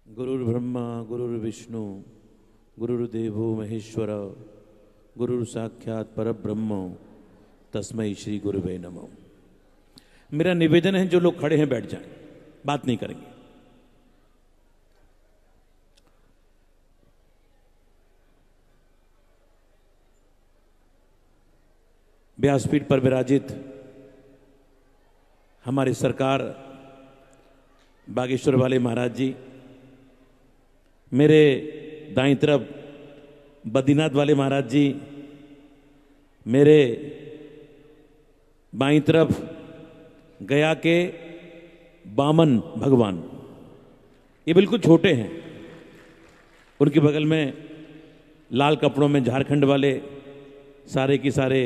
गुरुर्ब्रह्मा गुरुर्विष्णु गुरुर्देवो महेश्वर गुरुर् साक्षात् परब्रह्म तस्मै श्री गुरुवे नमः। मेरा निवेदन है जो लोग खड़े हैं बैठ जाएं, बात नहीं करेंगे। व्यासपीठ पर विराजित हमारे सरकार बागेश्वर वाले महाराज जी, मेरे दाईं तरफ बद्रीनाथ वाले महाराज जी, मेरे बाईं तरफ गया के बामन भगवान, ये बिल्कुल छोटे हैं। उनके बगल में लाल कपड़ों में झारखंड वाले सारे की सारे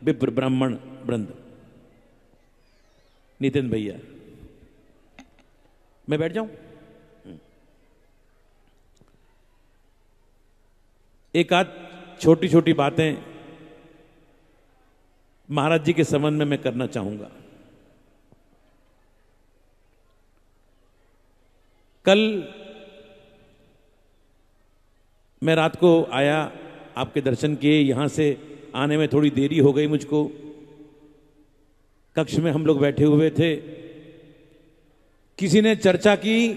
विप्र ब्राह्मण वृंद। नितिन भैया, मैं बैठ जाऊं? एक आध छोटी छोटी बातें महाराज जी के संबंध में मैं करना चाहूंगा। कल मैं रात को आया, आपके दर्शन किए, यहां से आने में थोड़ी देरी हो गई मुझको। कक्ष में हम लोग बैठे हुए थे, किसी ने चर्चा की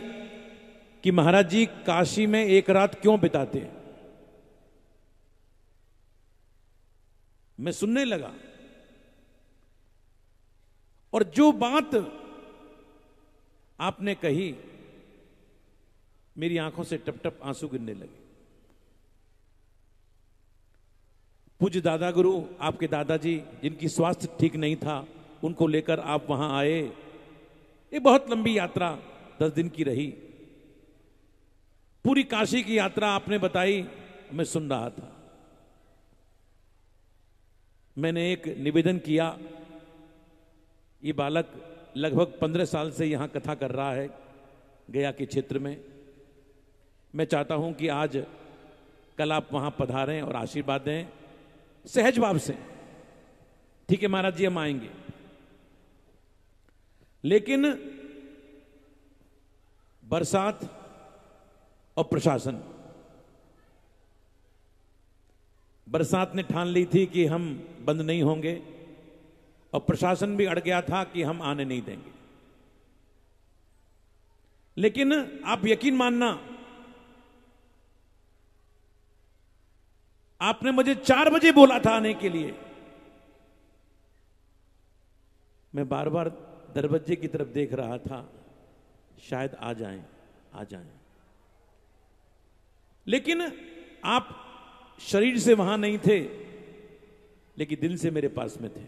कि महाराज जी काशी में एक रात क्यों बिताते हैं। मैं सुनने लगा और जो बात आपने कही मेरी आंखों से टप टप आंसू गिरने लगे। पूज्य दादा गुरु, आपके दादाजी जिनकी स्वास्थ्य ठीक नहीं था, उनको लेकर आप वहां आए। ये बहुत लंबी यात्रा 10 दिन की रही। पूरी काशी की यात्रा आपने बताई, मैं सुन रहा था। मैंने एक निवेदन किया, ये बालक लगभग 15 साल से यहां कथा कर रहा है गया के क्षेत्र में। मैं चाहता हूं कि आज कल आप वहां पधारें और आशीर्वाद दें सहज भाव से। ठीक है महाराज जी, हम आएंगे, लेकिन बरसात और प्रशासन, बरसात ने ठान ली थी कि हम बंद नहीं होंगे और प्रशासन भी अड़ गया था कि हम आने नहीं देंगे। लेकिन आप यकीन मानना, आपने मुझे 4 बजे बोला था आने के लिए। मैं बार बार दरवाजे की तरफ देख रहा था, शायद आ जाएं, आ जाएं। लेकिन आप शरीर से वहां नहीं थे, लेकिन दिल से मेरे पास में थे।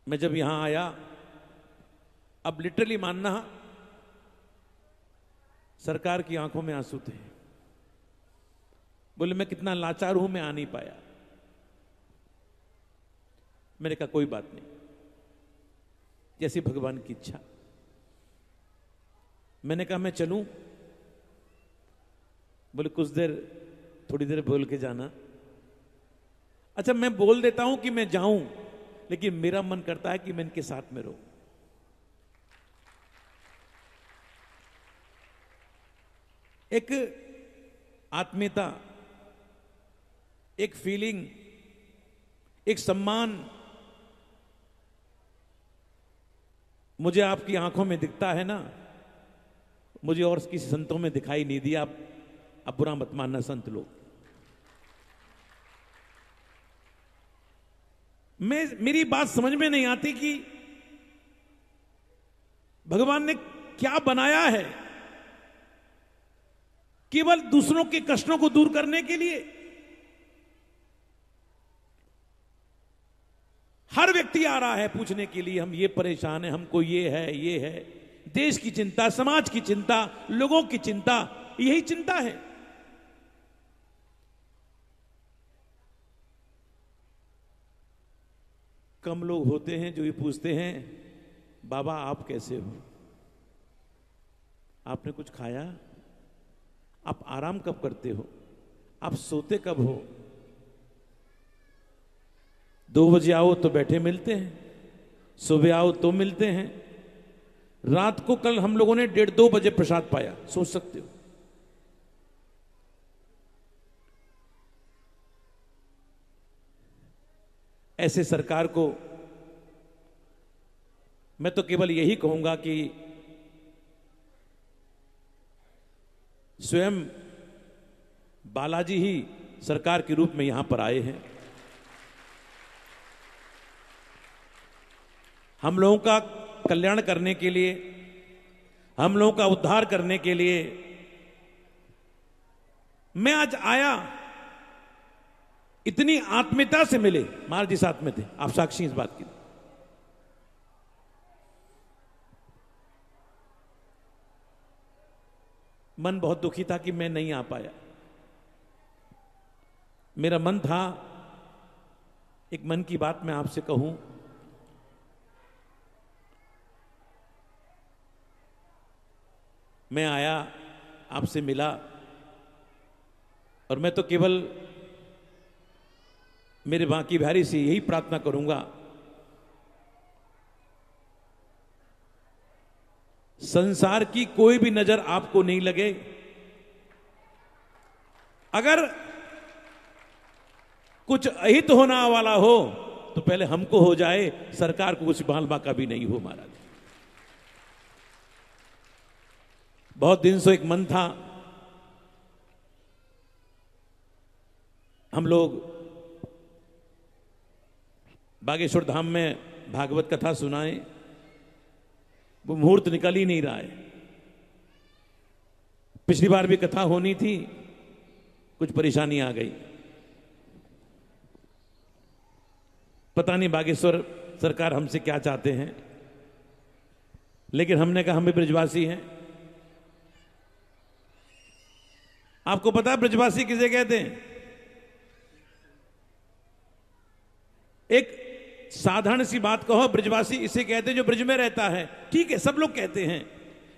मैं जब यहां आया, अब लिटरली मानना, सरकार की आंखों में आंसू थे। बोले मैं कितना लाचार हूं, मैं आ नहीं पाया। मैंने कहा कोई बात नहीं, जैसी भगवान की इच्छा। मैंने कहा मैं चलूं? बोले कुछ देर, थोड़ी देर बोल के जाना। अच्छा, मैं बोल देता हूं कि मैं जाऊं, लेकिन मेरा मन करता है कि मैं इनके साथ में रहूं। एक आत्मीयता, एक फीलिंग, एक सम्मान मुझे आपकी आंखों में दिखता है ना, मुझे और किसी संतों में दिखाई नहीं दिया। अब बुरा मत मानना संत लोग। मेरी बात समझ में नहीं आती कि भगवान ने क्या बनाया है केवल दूसरों के कष्टों को दूर करने के लिए। हर व्यक्ति आ रहा है पूछने के लिए, हम ये परेशान हैं, हमको ये है, ये है। देश की चिंता, समाज की चिंता, लोगों की चिंता, यही चिंता है। कम लोग होते हैं जो ये पूछते हैं बाबा आप कैसे हो, आपने कुछ खाया? आप आराम कब करते हो? आप सोते कब हो? 2 बजे आओ तो बैठे मिलते हैं, सुबह आओ तो मिलते हैं। रात को कल हम लोगों ने 1:30-2 बजे प्रसाद पाया, सोच सकते हो। ऐसे सरकार को मैं तो केवल यही कहूंगा कि स्वयं बालाजी ही सरकार के रूप में यहां पर आए हैं। हम लोगों का कल्याण करने के लिए, हम लोगों का उद्धार करने के लिए मैं आज आया। इतनी आत्मीयता से मिले, महाराज जी साथ में थे, आप साक्षी इस बात की। मन बहुत दुखी था कि मैं नहीं आ पाया। मेरा मन था एक मन की बात मैं आपसे कहूं। मैं आया, आपसे मिला, और मैं तो केवल मेरे बांकी बिहारी से यही प्रार्थना करूंगा, संसार की कोई भी नजर आपको नहीं लगे। अगर कुछ अहित होना वाला हो तो पहले हमको हो जाए, सरकार को कुछ बालबा का भी नहीं हो। महाराज बहुत दिन से एक मन था, हम लोग बागेश्वर धाम में भागवत कथा सुनाएं, वो मुहूर्त निकल ही नहीं रहा है। पिछली बार भी कथा होनी थी, कुछ परेशानी आ गई। पता नहीं बागेश्वर सरकार हमसे क्या चाहते हैं, लेकिन हमने कहा हम भी ब्रजवासी हैं। आपको पता है ब्रजवासी किसे कहते हैं? एक साधारण सी बात कहो, ब्रजवासी इसे कहते हैं जो ब्रज में रहता है। ठीक है, सब लोग कहते हैं,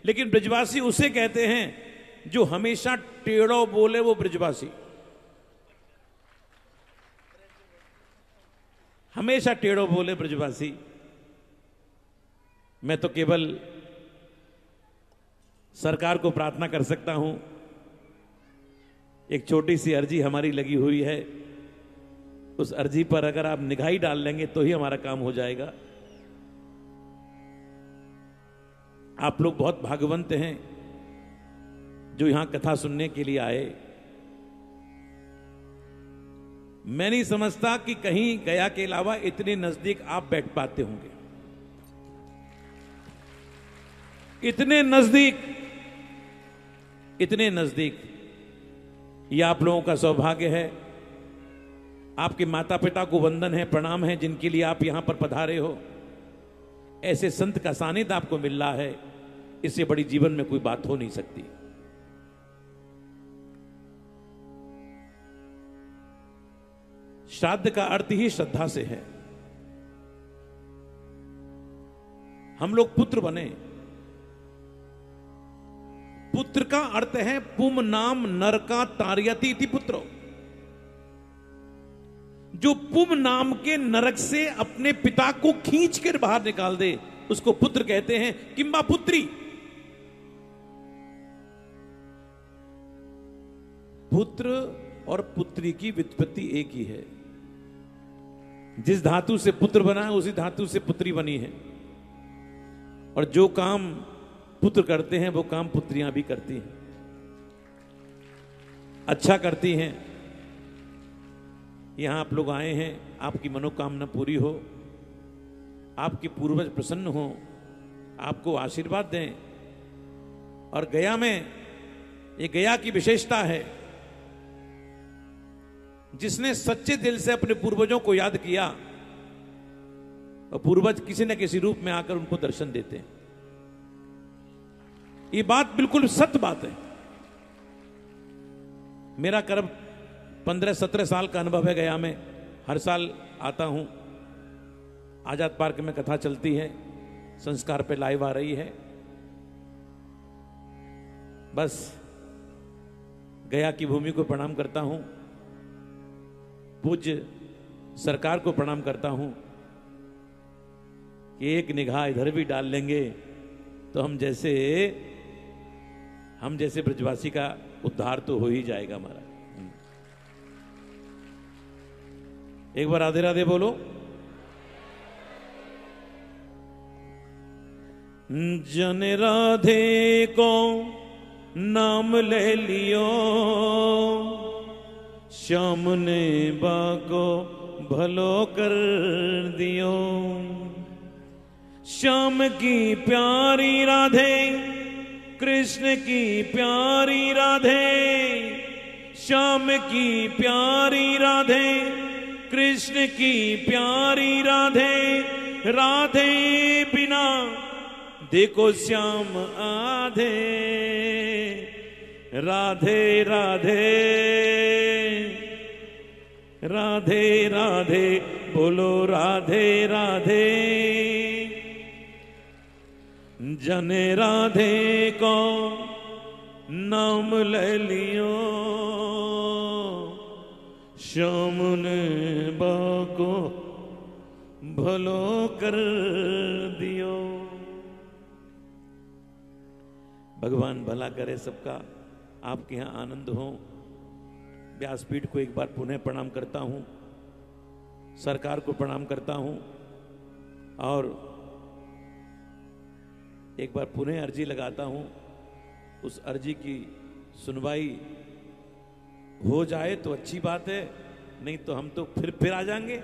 लेकिन ब्रजवासी उसे कहते हैं जो हमेशा टेढ़ो बोले, वो ब्रजवासी। हमेशा टेढ़ो बोले ब्रजवासी। मैं तो केवल सरकार को प्रार्थना कर सकता हूं, एक छोटी सी अर्जी हमारी लगी हुई है, उस अर्जी पर अगर आप निगाही डाल लेंगे तो ही हमारा काम हो जाएगा। आप लोग बहुत भाग्यवंत हैं जो यहां कथा सुनने के लिए आए। मैं नहीं समझता कि कहीं गया के अलावा इतने नजदीक आप बैठ पाते होंगे। इतने नजदीक, इतने नजदीक। यह आप लोगों का सौभाग्य है। आपके माता पिता को वंदन है, प्रणाम है, जिनके लिए आप यहां पर पधारे हो। ऐसे संत का सानिध्य आपको मिल रहा है, इससे बड़ी जीवन में कोई बात हो नहीं सकती। श्राद्ध का अर्थ ही श्रद्धा से है। हम लोग पुत्र बने। पुत्र का अर्थ है पुम नाम नरका तार्यति इति पुत्रो। जो पुम नाम के नरक से अपने पिता को खींच कर बाहर निकाल दे, उसको पुत्र कहते हैं। किंबा पुत्री। पुत्र और पुत्री की व्युत्पत्ति एक ही है। जिस धातु से पुत्र बना है, उसी धातु से पुत्री बनी है। और जो काम पुत्र करते हैं, वो काम पुत्रियां भी करती हैं, अच्छा करती हैं। यहां आप लोग आए हैं, आपकी मनोकामना पूरी हो, आपके पूर्वज प्रसन्न हो, आपको आशीर्वाद दें। और गया में, ये गया की विशेषता है, जिसने सच्चे दिल से अपने पूर्वजों को याद किया, और पूर्वज किसी न किसी रूप में आकर उनको दर्शन देते हैं। ये बात बिल्कुल सत्य बात है। मेरा करीब 15-17 साल का अनुभव है गया में। हर साल आता हूं, आजाद पार्क में कथा चलती है, संस्कार पे लाइव आ रही है। बस गया की भूमि को प्रणाम करता हूं, पूज्य सरकार को प्रणाम करता हूं कि एक निगाह इधर भी डाल लेंगे तो हम जैसे ब्रजवासी का उद्धार तो हो ही जाएगा हमारा। एक बार राधे राधे बोलो। जन राधे को नाम ले लियो, श्याम ने बाको भलो कर दियो। श्याम की प्यारी राधे, कृष्ण की प्यारी राधे, श्याम की प्यारी राधे, कृष्ण की प्यारी राधे। राधे बिना देखो श्याम आधे, राधे राधे राधे राधे बोलो राधे राधे। जने राधे को नाम ले लियो, श्याम ने बाको भलो कर दियो। भगवान भला करे सबका, आपके यहां आनंद हो। व्यासपीठ को एक बार पुनः प्रणाम करता हूं, सरकार को प्रणाम करता हूं और एक बार पुनः अर्जी लगाता हूं, उस अर्जी की सुनवाई हो जाए तो अच्छी बात है, नहीं तो हम तो फिर आ जाएंगे,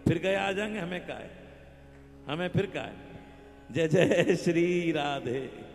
फिर गए आ जाएंगे, हमें क्या है, हमें फिर क्या है। जय जय श्री राधे।